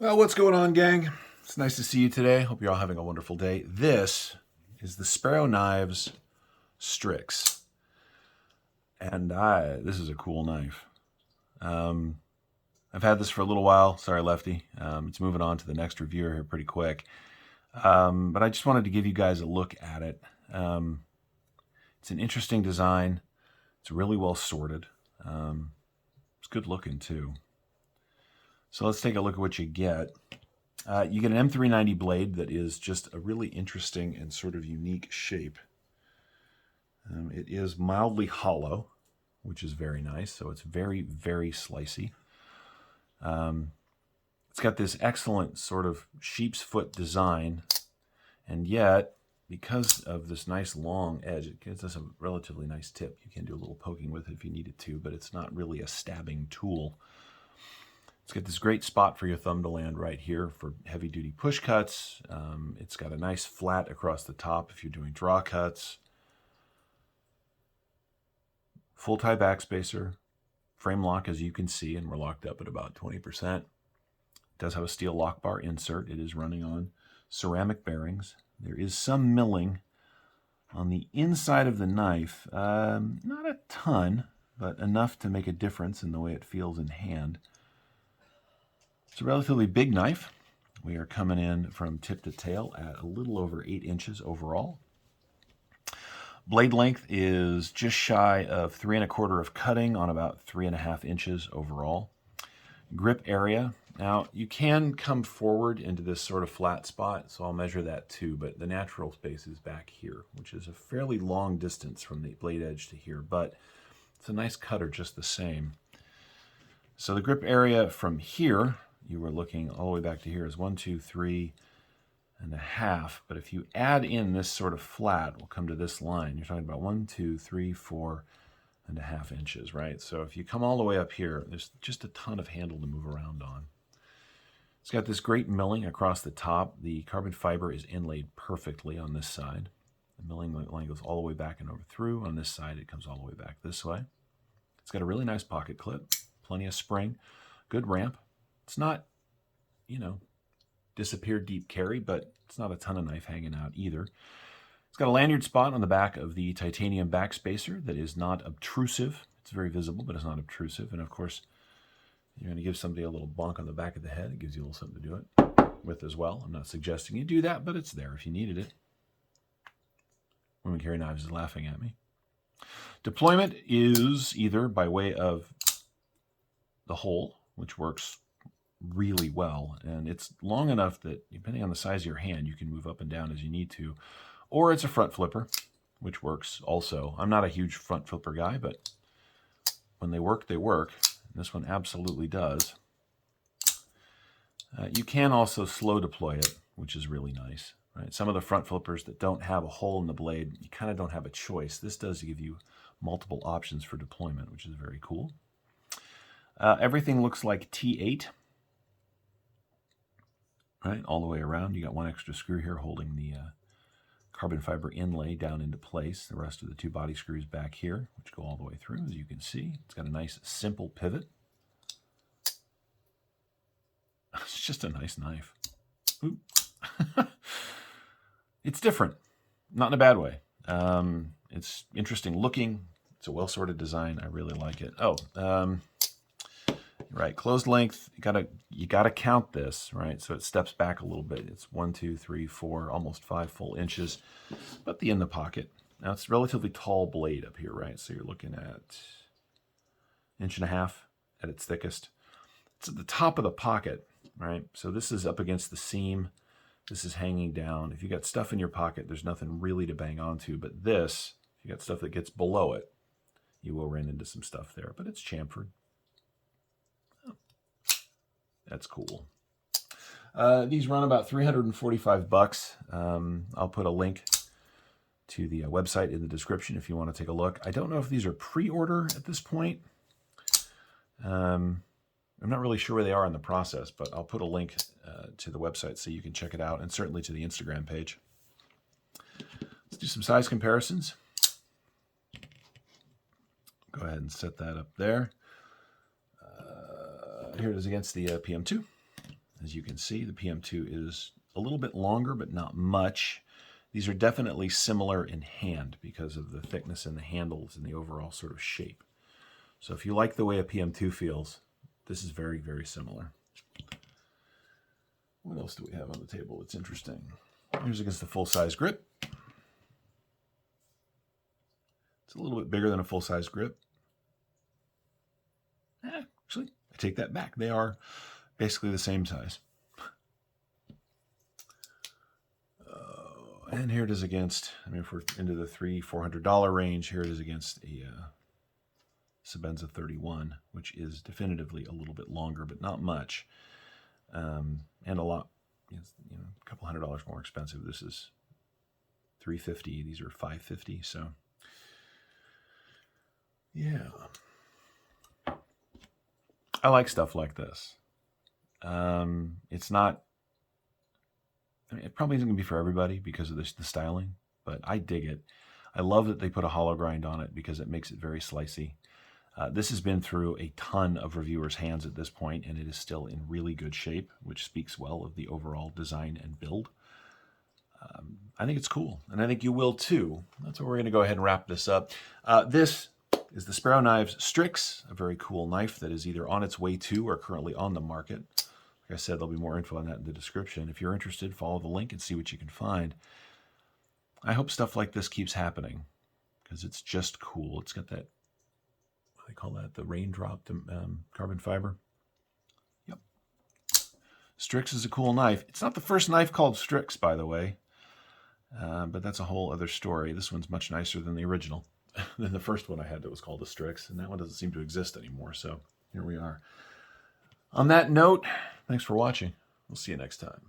Well, what's going on, gang? It's nice to see you today. Hope you're all having a wonderful day. This is the Sparrow Knives Strix. And this is a cool knife. I've had this for a little while. Sorry, Lefty. It's moving on to the next reviewer here pretty quick. But I just wanted to give you guys a look at it. It's an interesting design. It's really well sorted. It's good looking too. So let's take a look at what you get. You get an M390 blade that is just a really interesting and sort of unique shape. It is mildly hollow, which is very nice. So it's very, very slicey. It's got this excellent sort of sheep's foot design, and yet, because of this nice long edge, it gives us a relatively nice tip. You can do a little poking with it if you needed to, but it's not really a stabbing tool. It's got this great spot for your thumb to land right here for heavy-duty push cuts. It's got a nice flat across the top if you're doing draw cuts. Full-tie backspacer. Frame lock, as you can see, and we're locked up at about 20%. It does have a steel lock bar insert. It is running on ceramic bearings. There is some milling on the inside of the knife. Not a ton, but enough to make a difference in the way it feels in hand. It's a relatively big knife. We are coming in from tip to tail at a little over 8 inches overall. Blade length is just shy of 3 1/4 of cutting on about 3.5 inches overall. Grip area. Now, you can come forward into this sort of flat spot, so I'll measure that too, but the natural space is back here, which is a fairly long distance from the blade edge to here, but it's a nice cutter just the same. So the grip area from here, you were looking all the way back to here, is 1, 2, 3.5. But if you add in this sort of flat, we'll come to this line. You're talking about 1, 2, 3, 4.5 inches, right? So if you come all the way up here, there's just a ton of handle to move around on. It's got this great milling across the top. The carbon fiber is inlaid perfectly on this side. The milling line goes all the way back and over through. On this side, it comes all the way back this way. It's got a really nice pocket clip, plenty of spring, good ramp. It's not, disappear deep carry, but it's not a ton of knife hanging out either. It's got a lanyard spot on the back of the titanium backspacer that is not obtrusive. It's very visible, but it's not obtrusive. And of course, you're going to give somebody a little bonk on the back of the head. It gives you a little something to do it with as well. I'm not suggesting you do that, but it's there if you needed it. Women Carry Knives is laughing at me. Deployment is either by way of the hole, which works really well, and it's long enough that depending on the size of your hand, you can move up and down as you need to, or it's a front flipper, which works also. I'm not a huge front flipper guy, but when they work, they work. And this one absolutely does. You can also slow deploy it, which is really nice. Right? Some of the front flippers that don't have a hole in the blade, you kind of don't have a choice. This does give you multiple options for deployment, which is very cool. Everything looks like T8. Right, all the way around. You got one extra screw here holding the carbon fiber inlay down into place. The rest of the 2 body screws back here, which go all the way through, as you can see. It's got a nice, simple pivot. It's just a nice knife. Oop. It's different, not in a bad way. It's interesting looking. It's a well-sorted design. I really like it. Right, closed length, you gotta count this, right? So it steps back a little bit. It's 1, 2, 3, 4, almost 5 full inches, but in the pocket. Now it's a relatively tall blade up here, right? So you're looking at 1.5 inches at its thickest. It's at the top of the pocket, right? So this is up against the seam. This is hanging down. If you got stuff in your pocket, there's nothing really to bang onto, but this, if you got stuff that gets below it, you will run into some stuff there, but it's chamfered. That's cool. These run about $345. I'll put a link to the website in the description if you want to take a look. I don't know if these are pre-order at this point. I'm not really sure where they are in the process, but I'll put a link to the website so you can check it out, and certainly to the Instagram page. Let's do some size comparisons. Go ahead and set that up there. Here it is against the PM2. As you can see, the PM2 is a little bit longer, but not much. These are definitely similar in hand because of the thickness in the handles and the overall sort of shape. So if you like the way a PM2 feels, this is very, very similar. What else do we have on the table that's interesting? Here's against the full-size grip. It's a little bit bigger than a full-size grip. Actually, I take that back. They are basically the same size. And here it is against, I mean, if we're into the $300-400 range, here it is against a Sebenza 31, which is definitively a little bit longer, but not much. And a lot, you know, a couple $100 more expensive. This is $350. These are $550. So, yeah, I like stuff like this. It's not. I mean, it probably isn't going to be for everybody because of the styling, but I dig it. I love that they put a hollow grind on it because it makes it very slicey. This has been through a ton of reviewers' hands at this point, and it is still in really good shape, which speaks well of the overall design and build. I think it's cool, and I think you will too. That's where we're going to go ahead and wrap this up. This is the Sparrow Knives Strix, a very cool knife that is either on its way to or currently on the market. Like I said, there'll be more info on that in the description. If you're interested, follow the link and see what you can find. I hope stuff like this keeps happening because it's just cool. It's got that, what do they call that? The raindrop carbon fiber. Yep. Strix is a cool knife. It's not the first knife called Strix, by the way, but that's a whole other story. This one's much nicer than the original, than the first one I had that was called a Strix, and that one doesn't seem to exist anymore, so here we are. On that note, thanks for watching. We'll see you next time.